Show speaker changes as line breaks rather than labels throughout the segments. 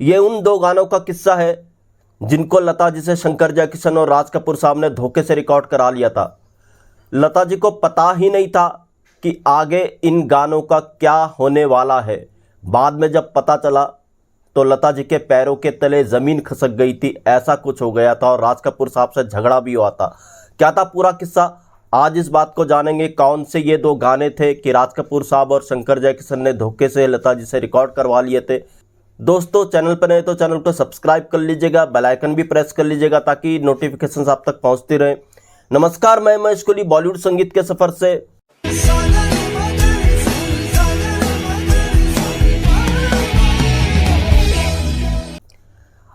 ये उन दो गानों का किस्सा है जिनको लता जी से शंकर जयकिशन और राज कपूर साहब ने धोखे से रिकॉर्ड करा लिया था। लता जी को पता ही नहीं था कि आगे इन गानों का क्या होने वाला है। बाद में जब पता चला तो लता जी के पैरों के तले ज़मीन खिसक गई थी, ऐसा कुछ हो गया था और राज कपूर साहब से झगड़ा भी हुआ था। क्या था पूरा किस्सा, आज इस बात को जानेंगे। कौन से ये दो गाने थे कि राज कपूर साहब और शंकर जयकिशन ने धोखे से लता जी से रिकॉर्ड करवा लिए थे। दोस्तों, चैनल पर नए तो चैनल को सब्सक्राइब कर लीजिएगा, बेल आइकन भी प्रेस कर लीजिएगा ताकि नोटिफिकेशन आप तक पहुंचती रहे। नमस्कार, मैं महेश कोहली बॉलीवुड संगीत के सफर से।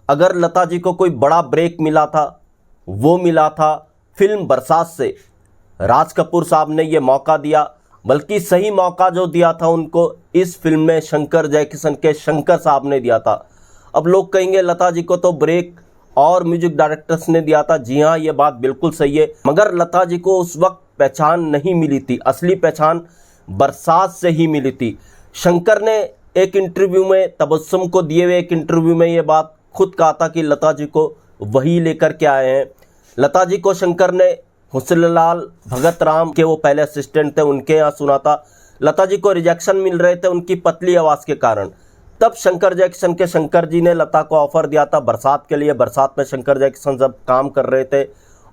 अगर लता जी को कोई बड़ा ब्रेक मिला था, वो मिला था फिल्म बरसात से। राज कपूर साहब ने ये मौका दिया, बल्कि सही मौका जो दिया था उनको इस फिल्म में शंकर जयकिशन के शंकर साहब ने दिया था। अब लोग कहेंगे लता जी को तो ब्रेक और म्यूजिक डायरेक्टर्स ने दिया था। जी हाँ, ये बात बिल्कुल सही है, मगर लता जी को उस वक्त पहचान नहीं मिली थी। असली पहचान बरसात से ही मिली थी। शंकर ने एक इंटरव्यू में, तबस्सुम को दिए हुए एक इंटरव्यू में ये बात खुद कहा था कि लता जी को वही लेकर के आए हैं। लता जी को शंकर ने हुस्नलाल भगत राम के, वो पहले असिस्टेंट थे, उनके यहाँ सुना था। लता जी को रिजेक्शन मिल रहे थे उनकी पतली आवाज़ के कारण। तब शंकर जयकिशन के शंकर जी ने लता को ऑफर दिया था बरसात के लिए। बरसात में शंकर जयकिशन जब काम कर रहे थे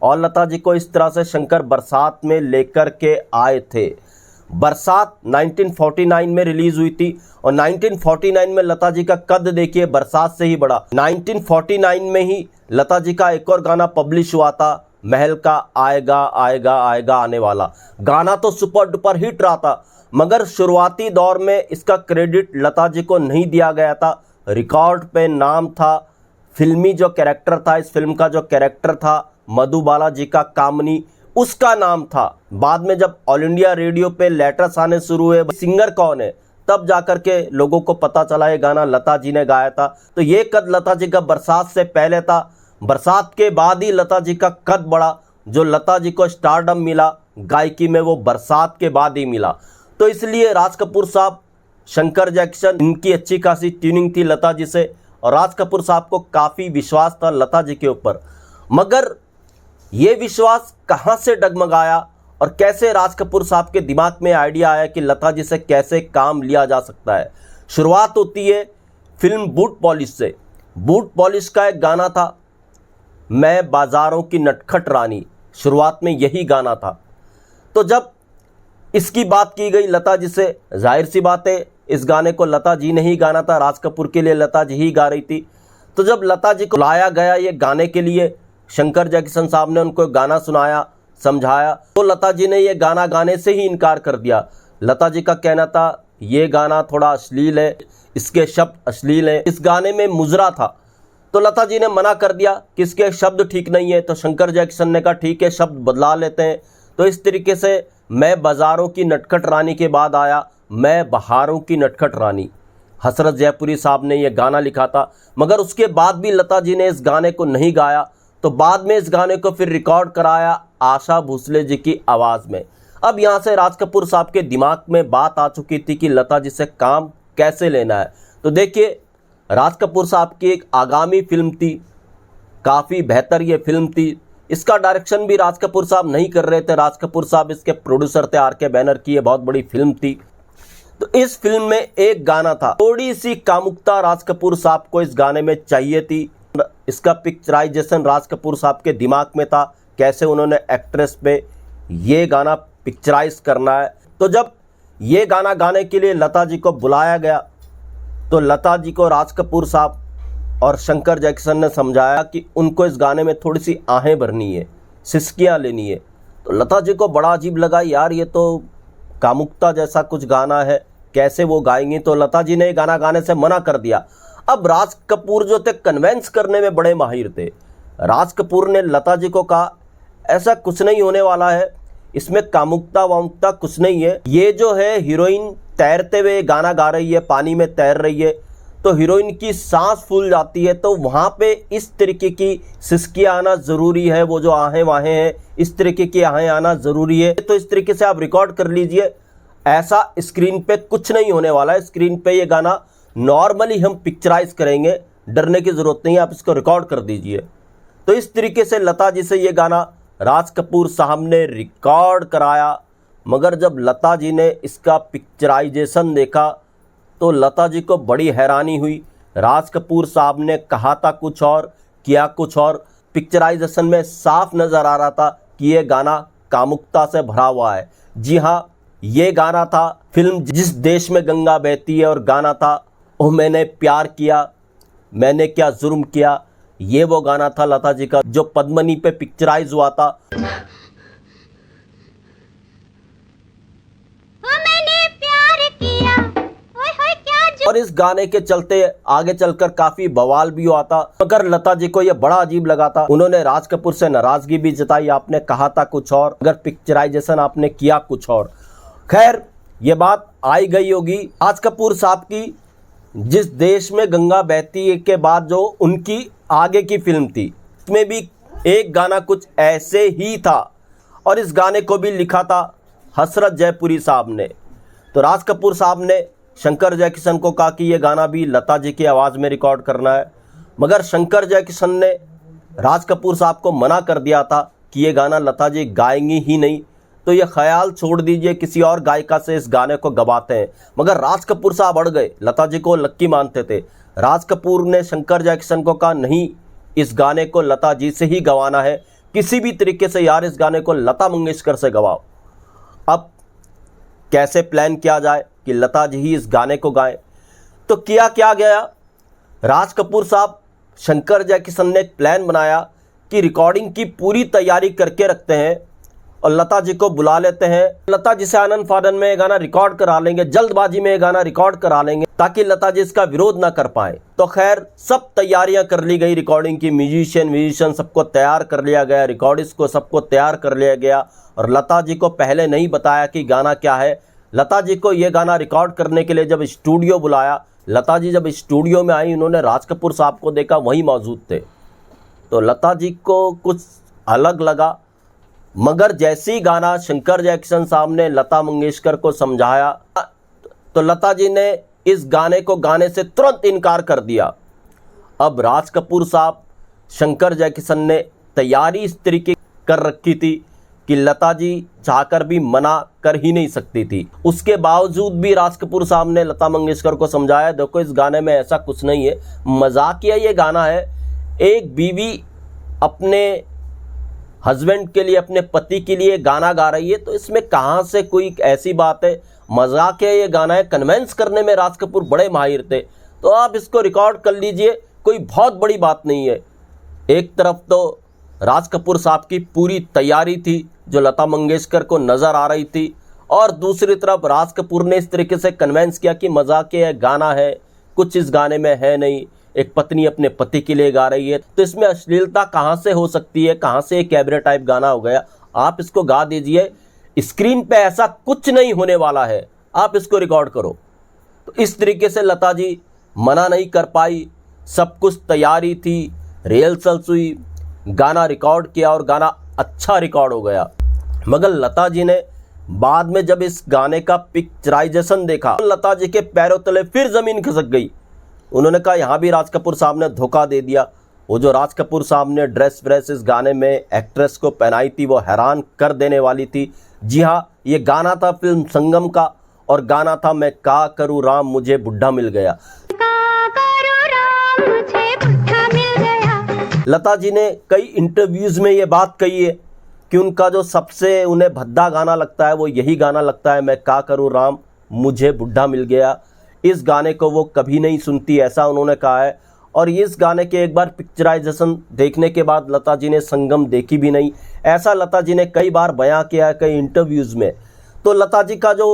और लता जी को इस तरह से शंकर बरसात में लेकर के आए थे। बरसात 1949 में रिलीज हुई थी और 1949 में लता जी का कद देखिए, बरसात से ही बड़ा। 1949 में ही लता जी का एक और गाना पब्लिश हुआ था, महल का आएगा आएगा आएगा आने वाला। गाना तो सुपर डुपर हिट रहा था, मगर शुरुआती दौर में इसका क्रेडिट लता जी को नहीं दिया गया था। रिकॉर्ड पे नाम था, फिल्मी जो कैरेक्टर था, इस फिल्म का जो कैरेक्टर था मधुबाला जी का कामनी, उसका नाम था। बाद में जब ऑल इंडिया रेडियो पे लेटर्स आने शुरू हुए, सिंगर कौन है, तब जाकर के लोगों को पता चला ये गाना लता जी ने गाया था। तो ये कद लता जी का बरसात से पहले था। बरसात के बाद ही लता जी का कद बढ़ा। जो लता जी को स्टारडम मिला गायकी में, वो बरसात के बाद ही मिला। तो इसलिए राज कपूर साहब, शंकर जयकिशन, इनकी अच्छी खासी ट्यूनिंग थी लता जी से और राज कपूर साहब को काफ़ी विश्वास था लता जी के ऊपर। मगर ये विश्वास कहाँ से डगमगाया और कैसे राज कपूर साहब के दिमाग में आइडिया आया कि लता जी से कैसे काम लिया जा सकता है। शुरुआत होती है फिल्म बूट पॉलिश से। बूट पॉलिश का एक गाना था, मैं बाजारों की नटखट रानी। शुरुआत में यही गाना था। तो जब इसकी बात की गई लता जी से, जाहिर सी बात है इस गाने को लता जी ने ही गाना था, राज कपूर के लिए लता जी ही गा रही थी। तो जब लता जी को लाया गया ये गाने के लिए, शंकर जयकिशन साहब ने उनको गाना सुनाया, समझाया, तो लता जी ने ये गाना गाने से ही इनकार कर दिया। लता जी का कहना था ये गाना थोड़ा अश्लील है, इसके शब्द अश्लील हैं, इस गाने में मुजरा था। तो लता जी ने मना कर दिया कि इसके शब्द ठीक नहीं है। तो शंकर जयकिशन ने कहा ठीक है, शब्द बदला लेते हैं। तो इस तरीके से मैं बाजारों की नटखट रानी के बाद आया मैं बहारों की नटखट रानी। हसरत जयपुरी साहब ने यह गाना लिखा था, मगर उसके बाद भी लता जी ने इस गाने को नहीं गाया। तो बाद में इस गाने को फिर रिकॉर्ड कराया आशा भोसले जी की आवाज़ में। अब यहाँ से राज कपूर साहब के दिमाग में बात आ चुकी थी कि लता जी से काम कैसे लेना है। तो देखिए, राज कपूर साहब की एक आगामी फिल्म थी, काफ़ी बेहतर ये फिल्म थी। इसका डायरेक्शन भी राज कपूर साहब नहीं कर रहे थे, राज कपूर साहब इसके प्रोड्यूसर थे। आर.के. बैनर की ये बहुत बड़ी फिल्म थी। तो इस फिल्म में एक गाना था, थोड़ी सी कामुकता राज कपूर साहब को इस गाने में चाहिए थी। इसका पिक्चराइजेशन राज कपूर साहब के दिमाग में था, कैसे उन्होंने एक्ट्रेस पे ये गाना पिक्चराइज करना है। तो जब ये गाना गाने के लिए लता जी को बुलाया गया, तो लता जी को राज कपूर साहब और शंकर जयकिशन ने समझाया कि उनको इस गाने में थोड़ी सी आहें भरनी है, सिसकियाँ लेनी है। तो लता जी को बड़ा अजीब लगा, यार ये तो कामुकता जैसा कुछ गाना है, कैसे वो गाएंगी। तो लता जी ने गाना गाने से मना कर दिया। अब राज कपूर जो थे कन्वेंस करने में बड़े माहिर थे। राज कपूर ने लता जी को कहा ऐसा कुछ नहीं होने वाला है, इसमें कामुकता वामुकता कुछ नहीं है। ये जो है हीरोइन तैरते हुए गाना गा रही है, पानी में तैर रही है, तो हीरोइन की सांस फूल जाती है, तो वहाँ पे इस तरीके की सिसकियाँ आना ज़रूरी है। वो जो आहें वाहें हैं, इस तरीके की आहें आना ज़रूरी है। तो इस तरीके से आप रिकॉर्ड कर लीजिए, ऐसा स्क्रीन पे कुछ नहीं होने वाला है। स्क्रीन पे ये गाना नॉर्मली हम पिक्चराइज करेंगे, डरने की ज़रूरत नहीं है, आप इसको रिकॉर्ड कर दीजिए। तो इस तरीके से लता जी से ये गाना राज कपूर साहब ने रिकॉर्ड कराया। मगर जब लता जी ने इसका पिक्चराइजेशन देखा तो लता जी को बड़ी हैरानी हुई। राज कपूर साहब ने कहा था कुछ और, किया कुछ और। पिक्चराइजेशन में साफ नज़र आ रहा था कि ये गाना कामुकता से भरा हुआ है। जी हाँ, ये गाना था फिल्म जिस देश में गंगा बहती है, और गाना था ओ मैंने प्यार किया, मैंने क्या जुर्म किया। ये वो गाना था लता जी का जो पद्मनी पे पिक्चराइज हुआ था। और इस गाने के चलते आगे चलकर काफी बवाल भी हुआ था, मगर लता जी को यह बड़ा अजीब लगा था। उन्होंने राज कपूर से नाराजगी भी जताई, आपने कहा था कुछ और, अगर पिक्चराइजेशन आपने किया कुछ और। खैर, ये बात आई गई होगी। राज कपूर साहब की जिस देश में गंगा बहती है के बाद जो उनकी आगे की फिल्म थी, उसमें भी एक गाना कुछ ऐसे ही था, और इस गाने को भी लिखा था हसरत जयपुरी साहब ने। तो राज कपूर साहब ने शंकर जयकिशन को कहा कि ये गाना भी लता जी की आवाज़ में रिकॉर्ड करना है, मगर शंकर जयकिशन ने राज कपूर साहब को मना कर दिया था कि ये गाना लता जी गाएंगी ही नहीं, तो ये ख्याल छोड़ दीजिए, किसी और गायिका से इस गाने को गवाते हैं। मगर राज कपूर साहब अड़ गए, लता जी को लक्की मानते थे। राज कपूर ने शंकर जयकिशन को कहा नहीं, इस गाने को लता जी से ही गवाना है, किसी भी तरीके से यार इस गाने को लता मंगेशकर से गवाओ। अब कैसे प्लान किया जाए कि लता जी ही इस गाने को गाएं? तो किया क्या गया, राज कपूर साहब शंकर जयकिशन ने एक प्लान बनाया कि रिकॉर्डिंग की पूरी तैयारी करके रखते हैं और लता जी को बुला लेते हैं। लता जी से आनन फानन में ये गाना रिकॉर्ड करा लेंगे, जल्दबाजी में ये गाना रिकॉर्ड करा लेंगे ताकि लता जी इसका विरोध ना कर पाए। तो खैर, सब तैयारियां कर ली गई रिकॉर्डिंग की, म्यूजिशियन सबको तैयार कर लिया गया, रिकॉर्डिस्ट को सबको तैयार कर लिया गया, और लता जी को पहले नहीं बताया कि गाना क्या है। लता जी को ये गाना रिकॉर्ड करने के लिए जब स्टूडियो बुलाया, लता जी जब स्टूडियो में आई, उन्होंने राज कपूर साहब को देखा, वहीं मौजूद थे। तो लता जी को कुछ अलग लगा, मगर जैसे ही गाना शंकर जयकिशन साहब ने लता मंगेशकर को समझाया तो लता जी ने इस गाने को गाने से तुरंत इनकार कर दिया। अब राज कपूर साहब, शंकर जयकिशन ने तैयारी इस तरीके कर रखी थी कि लता जी चाहकर भी मना कर ही नहीं सकती थी। उसके बावजूद भी राज कपूर साहब ने लता मंगेशकर को समझाया, देखो इस गाने में ऐसा कुछ नहीं है, मजाकिया ये गाना है। एक बीवी अपने हस्बैंड के लिए, अपने पति के लिए गाना गा रही है, तो इसमें कहाँ से कोई ऐसी बात है, मजाक है ये गाना है। कन्वेंस करने में राज कपूर बड़े माहिर थे, तो आप इसको रिकॉर्ड कर लीजिए, कोई बहुत बड़ी बात नहीं है। एक तरफ तो राज कपूर साहब की पूरी तैयारी थी जो लता मंगेशकर को नज़र आ रही थी, और दूसरी तरफ राज कपूर ने इस तरीके से कन्वेंस किया कि मजाक है गाना है, कुछ इस गाने में है नहीं, एक पत्नी अपने पति के लिए गा रही है, तो इसमें अश्लीलता कहाँ से हो सकती है, कहाँ से एक कैबरे टाइप गाना हो गया। आप इसको गा दीजिए, स्क्रीन पे ऐसा कुछ नहीं होने वाला है, आप इसको रिकॉर्ड करो। तो इस तरीके से लता जी मना नहीं कर पाई, सब कुछ तैयारी थी, रिहर्सल्स हुई, गाना रिकॉर्ड किया और गाना अच्छा रिकॉर्ड हो गया। मगर लता जी ने बाद में जब इस गाने का पिक्चराइजेशन देखा, लता जी के पैरों तले फिर ज़मीन खिसक गई। उन्होंने कहा यहाँ भी राज कपूर साहब ने धोखा दे दिया। वो जो राज कपूर साहब ने ड्रेस व्रेस इस गाने में एक्ट्रेस को पहनाई थी, वो हैरान कर देने वाली थी। जी हाँ, ये गाना था फिल्म संगम का, और गाना था मैं का करूँ राम मुझे बुढ़ा मिल गया। लता जी ने कई इंटरव्यूज़ में ये बात कही है कि उनका जो सबसे उन्हें भद्दा गाना लगता है वो यही गाना लगता है, मैं का करूँ राम मुझे बुढ़ा मिल गया। इस गाने को वो कभी नहीं सुनती, ऐसा उन्होंने कहा है। और इस गाने के एक बार पिक्चराइजेशन देखने के बाद लता जी ने संगम देखी भी नहीं, ऐसा लता जी ने कई बार बयां किया है कई इंटरव्यूज़ में। तो लता जी का जो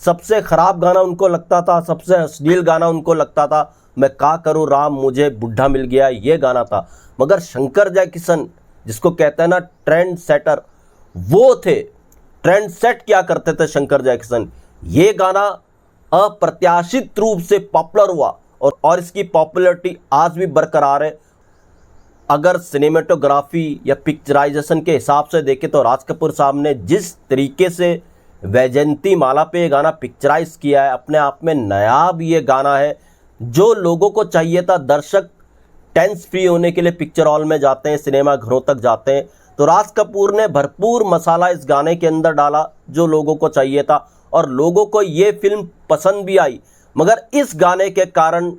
सबसे ख़राब गाना उनको लगता था, सबसे अश्लील गाना उनको लगता था, मैं का करूँ राम मुझे बुढ़ा मिल गया, ये गाना था। मगर शंकर जयकिशन, जिसको कहते हैं ना ट्रेंड सेटर, वो थे, ट्रेंड सेट क्या करते थे शंकर जयकिशन। ये गाना अप्रत्याशित रूप से पॉपुलर हुआ और इसकी पॉपुलैरिटी आज भी बरकरार है। अगर सिनेमेटोग्राफी या पिक्चराइजेशन के हिसाब से देखें तो राज कपूर साहब ने जिस तरीके से वैजयंती माला पे ये गाना पिक्चराइज किया है, अपने आप में नायाब ये गाना है। जो लोगों को चाहिए था, दर्शक टेंस फ्री होने के लिए पिक्चर हॉल में जाते हैं, सिनेमा घरों तक जाते हैं, तो राज कपूर ने भरपूर मसाला इस गाने के अंदर डाला जो लोगों को चाहिए था और लोगों को ये फिल्म पसंद भी आई। मगर इस गाने के कारण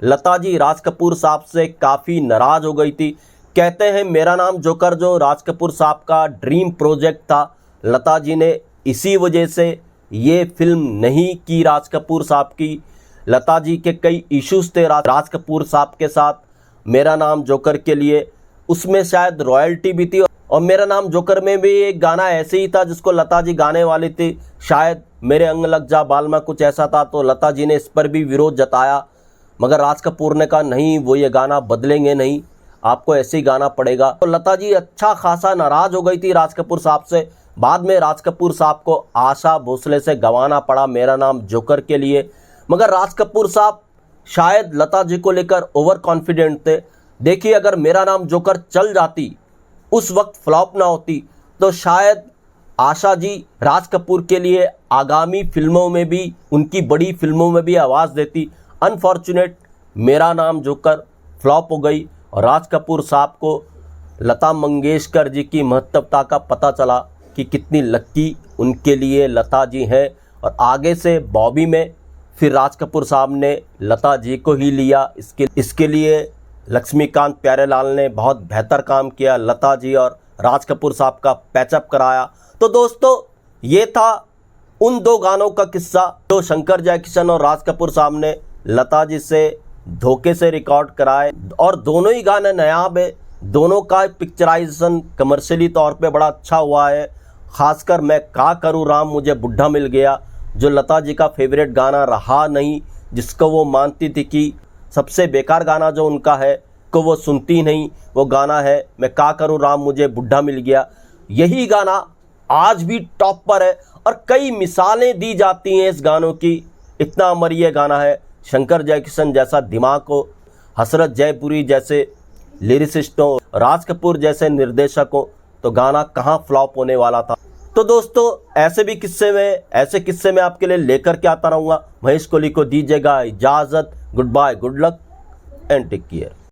लता जी राज कपूर साहब से काफ़ी नाराज़ हो गई थी। कहते हैं मेरा नाम जोकर जो राज कपूर साहब का ड्रीम प्रोजेक्ट था, लता जी ने इसी वजह से ये फिल्म नहीं की राज कपूर साहब की। लता जी के कई इश्यूज थे राज कपूर साहब के साथ मेरा नाम जोकर के लिए, उसमें शायद रॉयल्टी भी थी और मेरा नाम जोकर में भी एक गाना ऐसे ही था जिसको लता जी गाने वाली थी, शायद मेरे अंग लग जा बाल में, कुछ ऐसा था। तो लता जी ने इस पर भी विरोध जताया, मगर राज कपूर ने कहा नहीं, वो ये गाना बदलेंगे नहीं, आपको ऐसे ही गाना पड़ेगा। तो लता जी अच्छा खासा नाराज़ हो गई थी राज कपूर साहब से। बाद में राज कपूर साहब को आशा भोसले से गंवाना पड़ा मेरा नाम जोकर के लिए। मगर राज कपूर साहब शायद लता जी को लेकर ओवर कॉन्फिडेंट थे। देखिए, अगर मेरा नाम जोकर चल जाती, उस वक्त फ्लॉप ना होती, तो शायद आशा जी राज कपूर के लिए आगामी फिल्मों में भी, उनकी बड़ी फिल्मों में भी आवाज़ देती। अनफॉर्चुनेट मेरा नाम जोकर फ्लॉप हो गई और राज कपूर साहब को लता मंगेशकर जी की महत्वता का पता चला कि कितनी लक्की उनके लिए लता जी हैं। और आगे से बॉबी में फिर राज कपूर साहब ने लता जी को ही लिया। इसके लिए लक्ष्मीकांत प्यारेलाल ने बहुत बेहतर काम किया, लता जी और राज कपूर साहब का पैचअप कराया। तो दोस्तों, ये था उन दो गानों का किस्सा जो शंकर जयकिशन और राज कपूर साहब ने लता जी से धोखे से रिकॉर्ड कराए। और दोनों ही गाने नायाब है, दोनों का पिक्चराइजेशन कमर्शियली तौर पे बड़ा अच्छा हुआ है। खासकर मैं का करूँ राम मुझे बुढ़ा मिल गया, जो लता जी का फेवरेट गाना रहा नहीं, जिसको वो मानती थी कि सबसे बेकार गाना जो उनका है को वो सुनती नहीं, वो गाना है मैं का करूँ राम मुझे बुढ़ा मिल गया। यही गाना आज भी टॉप पर है और कई मिसालें दी जाती हैं इस गानों की। इतना अमर ये गाना है। शंकर जयकिशन जैसा दिमाग हो, हसरत जयपुरी जैसे लिरिसिस्टों, राज कपूर जैसे निर्देशकों, तो गाना कहाँ फ्लॉप होने वाला था। तो दोस्तों, ऐसे किस्से में आपके लिए लेकर के आता रहूँगा। महेश कोहली को दीजिएगा इजाज़त। Good bye, good luck and take care.